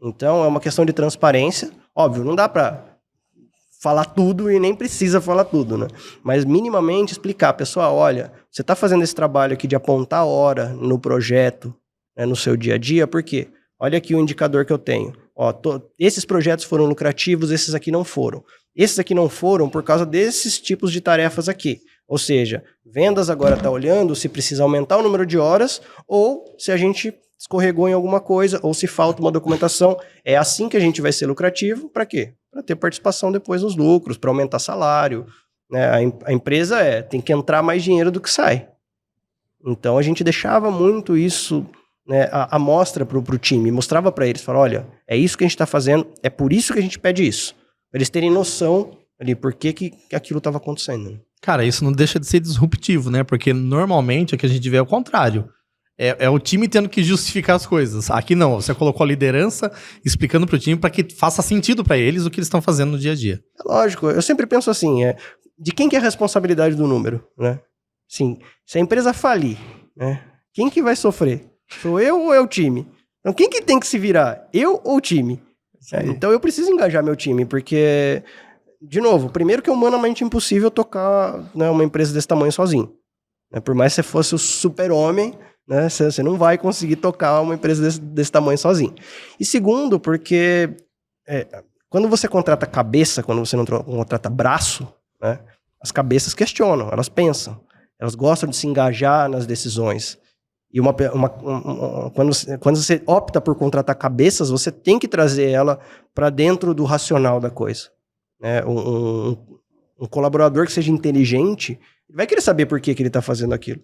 Speaker 1: Então é uma questão de transparência, óbvio, não dá para falar tudo e nem precisa falar tudo, né? Mas minimamente explicar, pessoal, olha, você está fazendo esse trabalho aqui de apontar a hora no projeto, né, no seu dia a dia, por quê? Olha aqui o indicador que eu tenho. Esses projetos foram lucrativos, esses aqui não foram. Esses aqui não foram por causa desses tipos de tarefas aqui. Ou seja, vendas agora está olhando se precisa aumentar o número de horas ou se a gente escorregou em alguma coisa ou se falta uma documentação. É assim que a gente vai ser lucrativo. Para quê? Para ter participação depois nos lucros, para aumentar salário. Né? A empresa tem que entrar mais dinheiro do que sai. Então a gente deixava muito isso, né, a mostra para o time, mostrava para eles, falava, olha, é isso que a gente está fazendo, é por isso que a gente pede isso. Para eles terem noção ali por que aquilo estava acontecendo.
Speaker 3: Cara, isso não deixa de ser disruptivo, né? Porque normalmente o que a gente vê é o contrário. É o time tendo que justificar as coisas. Aqui não, você colocou a liderança explicando pro time para que faça sentido para eles o que eles estão fazendo no dia a dia.
Speaker 1: Lógico, eu sempre penso assim, de quem que é a responsabilidade do número, né? Sim, se a empresa falir, né? Quem que vai sofrer? Sou eu ou é o time? Então quem que tem que se virar? Eu ou o time? Então eu preciso engajar meu time, porque, de novo, primeiro que é humanamente impossível tocar, né, uma empresa desse tamanho sozinho. Né? Por mais que você fosse o super-homem, né, você não vai conseguir tocar uma empresa desse tamanho sozinho. E segundo, porque quando você contrata cabeça, quando você não contrata braço, né, as cabeças questionam, elas pensam. elas gostam de se engajar nas decisões. E quando você opta por contratar cabeças, você tem que trazer ela para dentro do racional da coisa. Né? Um colaborador que seja inteligente, vai querer saber por que ele está fazendo aquilo.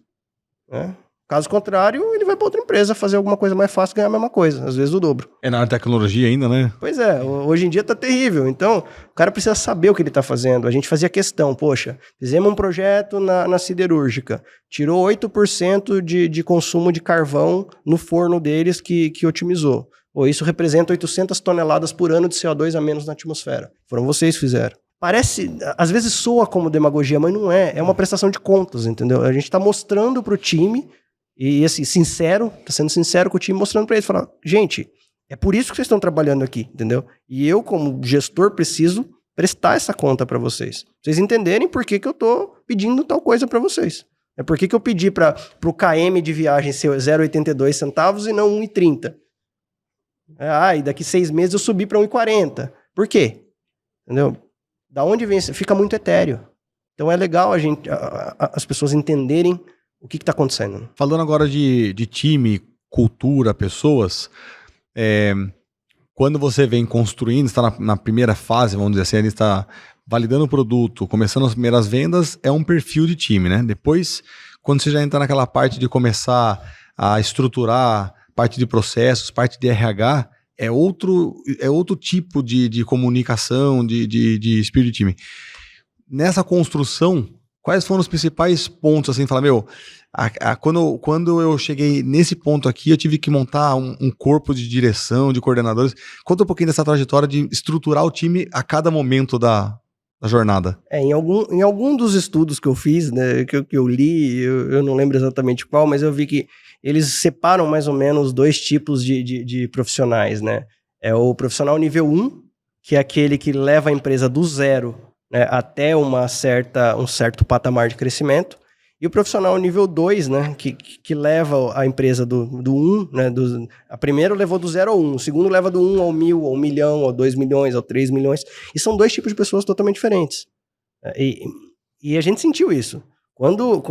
Speaker 1: Né? Caso contrário, ele vai para outra empresa fazer alguma coisa mais fácil e ganhar a mesma coisa, às vezes o dobro.
Speaker 2: É na tecnologia ainda, né?
Speaker 1: Pois é, hoje em dia tá terrível. Então, o cara precisa saber o que ele tá fazendo. A gente fazia questão, poxa, fizemos um projeto na siderúrgica, tirou 8% de consumo de carvão no forno deles que otimizou. Ou isso representa 800 toneladas por ano de CO2 a menos na atmosfera. Foram vocês que fizeram. Parece, às vezes soa como demagogia, mas não é. É uma prestação de contas, entendeu? A gente tá mostrando pro time... E assim, tá sendo sincero com o time, mostrando pra eles, falar, gente, é por isso que vocês estão trabalhando aqui, entendeu? E eu, como gestor, preciso prestar essa conta pra vocês. Pra vocês entenderem por que eu tô pedindo tal coisa pra vocês. É por que eu pedi pro KM de viagem ser 0,82 centavos e não 1,30. E daqui 6 meses eu subi pra 1,40. Por quê? Entendeu? Da onde vem? Fica muito etéreo. Então é legal as pessoas entenderem o que está acontecendo?
Speaker 2: Falando agora de time, cultura, pessoas, quando você vem construindo, está na primeira fase, vamos dizer assim, ele está validando o produto, começando as primeiras vendas, é um perfil de time, né? Depois, quando você já entra naquela parte de começar a estruturar, parte de processos, parte de RH, é outro tipo de comunicação, de espírito de time. Nessa construção, quais foram os principais pontos, assim, falar, quando eu cheguei nesse ponto aqui, eu tive que montar um corpo de direção, de coordenadores. Conta um pouquinho dessa trajetória de estruturar o time a cada momento da jornada.
Speaker 1: Em algum dos estudos que eu fiz, né, que eu li, eu não lembro exatamente qual, mas eu vi que eles separam mais ou menos 2 tipos de profissionais, né? É o profissional nível 1, que é aquele que leva a empresa do zero, né, até um certo patamar de crescimento, e o profissional nível 2, né, que leva a empresa do 1, né, a primeiro levou do 0 ao 1, o segundo leva do 1 ao 1.000, ao 1 milhão, ao 2 milhões, ao 3 milhões, e são 2 tipos de pessoas totalmente diferentes. E a gente sentiu isso. Quando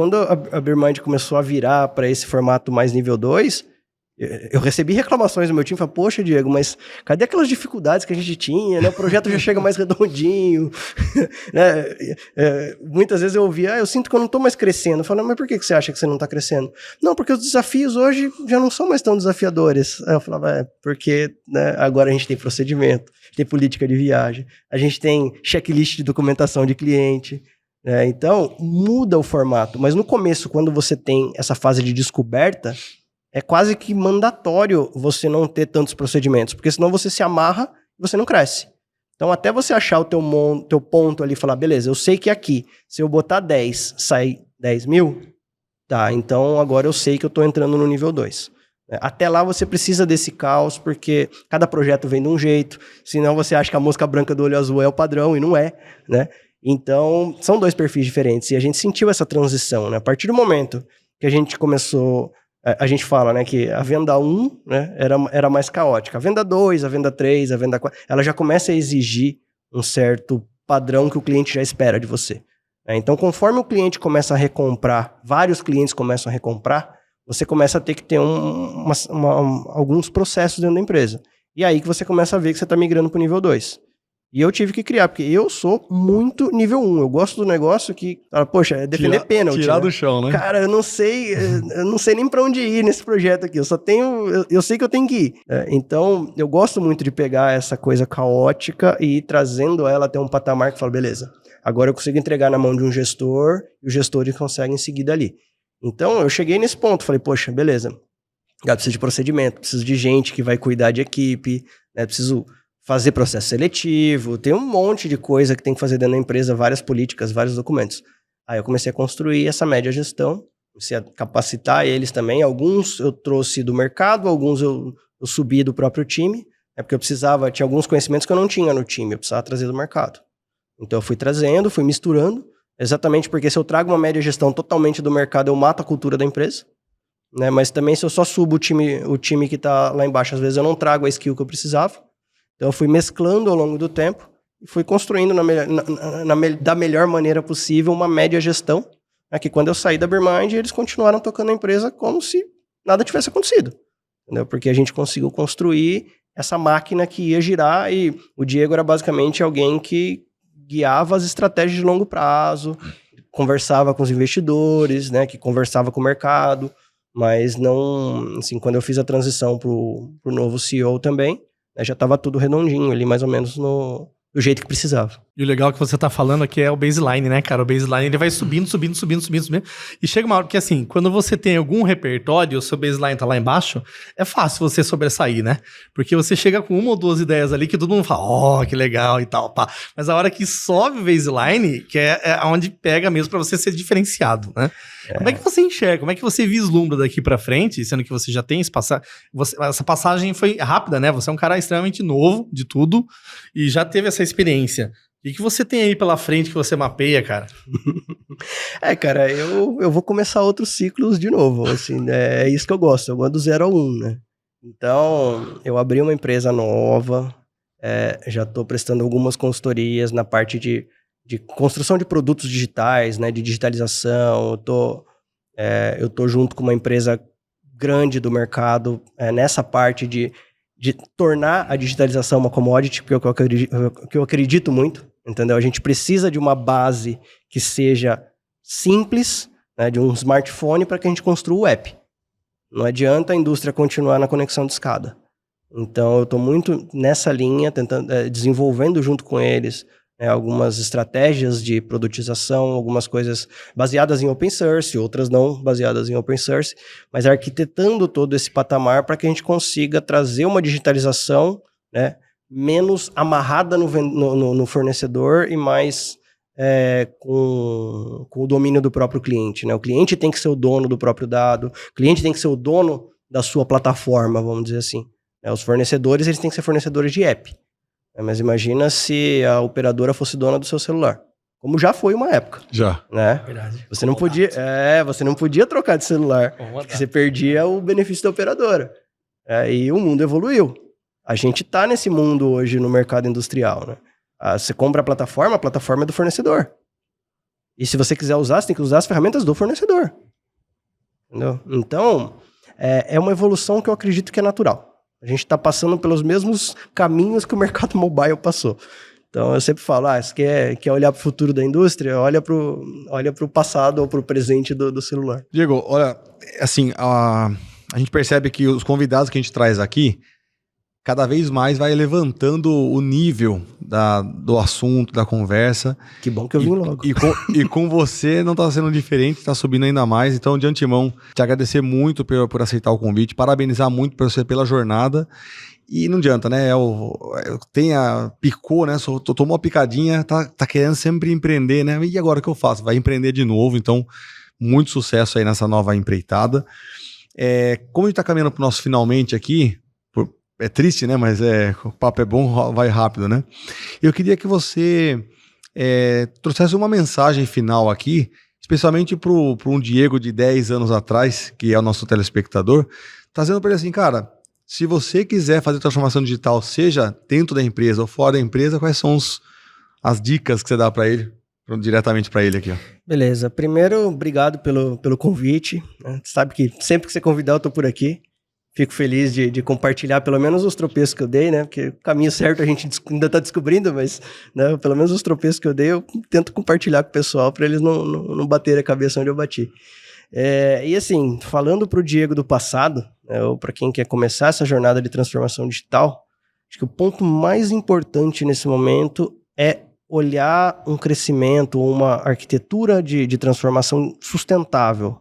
Speaker 1: a Beermind começou a virar para esse formato mais nível 2, eu recebi reclamações do meu time, falei, poxa, Diego, mas cadê aquelas dificuldades que a gente tinha, né? O projeto já chega mais redondinho, né? Muitas vezes eu ouvia, eu sinto que eu não estou mais crescendo. Eu falo, mas por que você acha que você não está crescendo? Não, porque os desafios hoje já não são mais tão desafiadores. Aí eu falava, porque né, agora a gente tem procedimento, tem política de viagem, a gente tem checklist de documentação de cliente, né? Então muda o formato, mas no começo, quando você tem essa fase de descoberta, é quase que mandatório você não ter tantos procedimentos, porque senão você se amarra e você não cresce. Então, até você achar o teu ponto ali e falar, beleza, eu sei que aqui, se eu botar 10, sai 10 mil, tá, então agora eu sei que eu estou entrando no nível 2. Até lá você precisa desse caos, porque cada projeto vem de um jeito, senão você acha que a mosca branca do olho azul é o padrão, e não é, né? Então, são 2 perfis diferentes, e a gente sentiu essa transição, né? A partir do momento que a gente começou... A gente fala, né, que a venda 1, né, era mais caótica. A venda 2, a venda 3, a venda 4, ela já começa a exigir um certo padrão que o cliente já espera de você. Então, conforme o cliente começa a recomprar, vários clientes começam a recomprar, você começa a ter que ter alguns processos dentro da empresa. E aí que você começa a ver que você está migrando para o nível 2. E eu tive que criar, porque eu sou muito nível 1. Eu gosto do negócio que, poxa, é defender pênalti.
Speaker 2: Tirar,
Speaker 1: né?
Speaker 2: do chão, né?
Speaker 1: Cara, eu não sei nem para onde ir nesse projeto aqui. Eu sei que eu tenho que ir. Então, eu gosto muito de pegar essa coisa caótica e ir trazendo ela até um patamar que fala, beleza, agora eu consigo entregar na mão de um gestor e os gestores conseguem seguir dali. Então, eu cheguei nesse ponto, falei, poxa, beleza, eu preciso de procedimento, preciso de gente que vai cuidar de equipe, né? Preciso fazer processo seletivo, tem um monte de coisa que tem que fazer dentro da empresa, várias políticas, vários documentos. Aí eu comecei a construir essa média gestão, comecei a capacitar eles também, alguns eu trouxe do mercado, alguns eu subi do próprio time, porque eu tinha alguns conhecimentos que eu não tinha no time, eu precisava trazer do mercado. Então eu fui trazendo, fui misturando, exatamente porque se eu trago uma média gestão totalmente do mercado, eu mato a cultura da empresa, né? Mas também se eu só subo o time que está lá embaixo, às vezes eu não trago a skill que eu precisava. Então eu fui mesclando ao longo do tempo e fui construindo da melhor maneira possível uma média gestão, é que quando eu saí da Bermind, eles continuaram tocando a empresa como se nada tivesse acontecido. Entendeu? Porque a gente conseguiu construir essa máquina que ia girar e o Diego era basicamente alguém que guiava as estratégias de longo prazo, conversava com os investidores, né, que conversava com o mercado, mas não, assim, quando eu fiz a transição pro novo CEO também, né, já estava tudo redondinho ali, mais ou menos do jeito que precisava.
Speaker 3: E o legal que você tá falando aqui é o baseline, né, cara? O baseline, ele vai subindo. E chega uma hora que, assim, quando você tem algum repertório, o seu baseline tá lá embaixo, é fácil você sobressair, né? Porque você chega com uma ou duas ideias ali que todo mundo fala, que legal e tal, pá. Mas a hora que sobe o baseline, que é onde pega mesmo pra você ser diferenciado, né? Como é que você enxerga? Como é que você vislumbra daqui pra frente, sendo que você já tem essa passagem foi rápida, né? Você é um cara extremamente novo de tudo e já teve essa experiência. O que você tem aí pela frente que você mapeia, cara?
Speaker 1: Cara, eu vou começar outros ciclos de novo, assim, né? É isso que eu gosto do 0 ao 1, né? Então, eu abri uma empresa nova, já estou prestando algumas consultorias na parte de construção de produtos digitais, né, de digitalização. Eu tô junto com uma empresa grande do mercado nessa parte de tornar a digitalização uma commodity, que eu acredito muito, entendeu? A gente precisa de uma base que seja simples, né, de um smartphone para que a gente construa o app. Não adianta a indústria continuar na conexão de escada. Então, eu estou muito nessa linha, tentando, desenvolvendo junto com eles algumas estratégias de produtização, algumas coisas baseadas em open source, outras não baseadas em open source, mas arquitetando todo esse patamar para que a gente consiga trazer uma digitalização, né, menos amarrada no fornecedor e mais com o domínio do próprio cliente, né? O cliente tem que ser o dono do próprio dado, o cliente tem que ser o dono da sua plataforma, vamos dizer assim. Os fornecedores, eles têm que ser fornecedores de app. Mas imagina se a operadora fosse dona do seu celular. Como já foi uma época. Já. Né?
Speaker 3: Verdade.
Speaker 1: Você não podia trocar de celular. Porque você perdia o benefício da operadora. E o mundo evoluiu. A gente tá nesse mundo hoje no mercado industrial, né? Você compra a plataforma é do fornecedor. E se você quiser usar, você tem que usar as ferramentas do fornecedor. Entendeu? Então, é uma evolução que eu acredito que é natural. A gente está passando pelos mesmos caminhos que o mercado mobile passou. Então, eu sempre falo, se quer olhar para o futuro da indústria, olha para o passado ou para o presente do celular.
Speaker 2: Diego, olha, assim, a gente percebe que os convidados que a gente traz aqui, cada vez mais vai levantando o nível do assunto, da conversa.
Speaker 1: Que bom que eu vim logo.
Speaker 2: E com você não está sendo diferente, está subindo ainda mais. Então, de antemão, te agradecer muito por aceitar o convite, parabenizar muito por você pela jornada. E não adianta, né? Picou, né? Tomou uma picadinha, tá querendo sempre empreender, né? E agora o que eu faço? Vai empreender de novo. Então, muito sucesso aí nessa nova empreitada. Como a gente está caminhando para o nosso finalmente aqui, é triste, né? Mas o papo é bom, vai rápido, né? Eu queria que você trouxesse uma mensagem final aqui, especialmente para um Diego de 10 anos atrás, que é o nosso telespectador, trazendo para ele assim, cara, se você quiser fazer transformação digital, seja dentro da empresa ou fora da empresa, quais são as dicas que você dá para ele, diretamente para ele aqui, ó.
Speaker 1: Beleza. Primeiro, obrigado pelo convite. Né? Você sabe que sempre que você convidar, eu tô por aqui. Fico feliz de compartilhar pelo menos os tropeços que eu dei, né? Porque o caminho certo a gente ainda está descobrindo, mas né, pelo menos os tropeços que eu dei, eu tento compartilhar com o pessoal para eles não baterem a cabeça onde eu bati. E assim, falando para o Diego do passado, né, ou para quem quer começar essa jornada de transformação digital, acho que o ponto mais importante nesse momento é olhar um crescimento, uma arquitetura de transformação sustentável.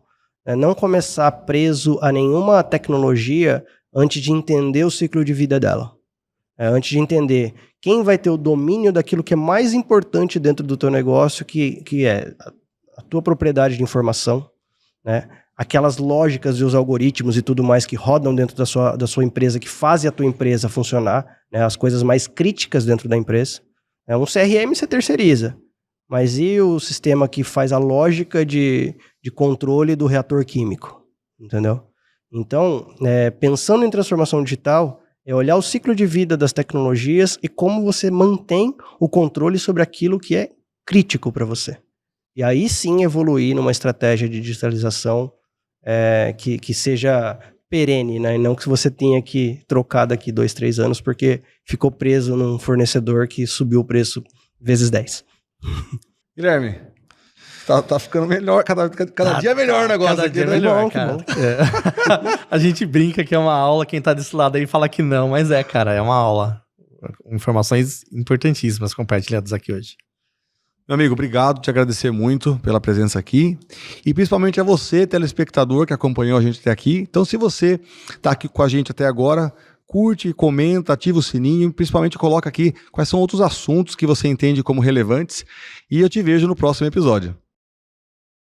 Speaker 1: Não começar preso a nenhuma tecnologia antes de entender o ciclo de vida dela. Antes de entender quem vai ter o domínio daquilo que é mais importante dentro do teu negócio, que é a tua propriedade de informação, né? Aquelas lógicas e os algoritmos e tudo mais que rodam dentro da sua empresa, que fazem a tua empresa funcionar, né? As coisas mais críticas dentro da empresa. Um CRM você terceiriza. Mas e o sistema que faz a lógica de controle do reator químico? Entendeu? Então, pensando em transformação digital, é olhar o ciclo de vida das tecnologias e como você mantém o controle sobre aquilo que é crítico para você. E aí sim evoluir numa estratégia de digitalização que seja perene, né? E não que você tenha que trocar daqui 2, 3 anos porque ficou preso num fornecedor que subiu o preço vezes 10.
Speaker 2: Guilherme, tá ficando melhor, cada dia é melhor o negócio.
Speaker 3: Cada dia é melhor, cara. A gente brinca que é uma aula, quem tá desse lado aí fala que não, mas cara, é uma aula. Informações importantíssimas compartilhadas aqui hoje.
Speaker 2: Meu amigo, obrigado, te agradecer muito pela presença aqui e principalmente a você, telespectador, que acompanhou a gente até aqui. Então, se você está aqui com a gente até agora, curte, comenta, ativa o sininho e principalmente coloca aqui quais são outros assuntos que você entende como relevantes e eu te vejo no próximo episódio.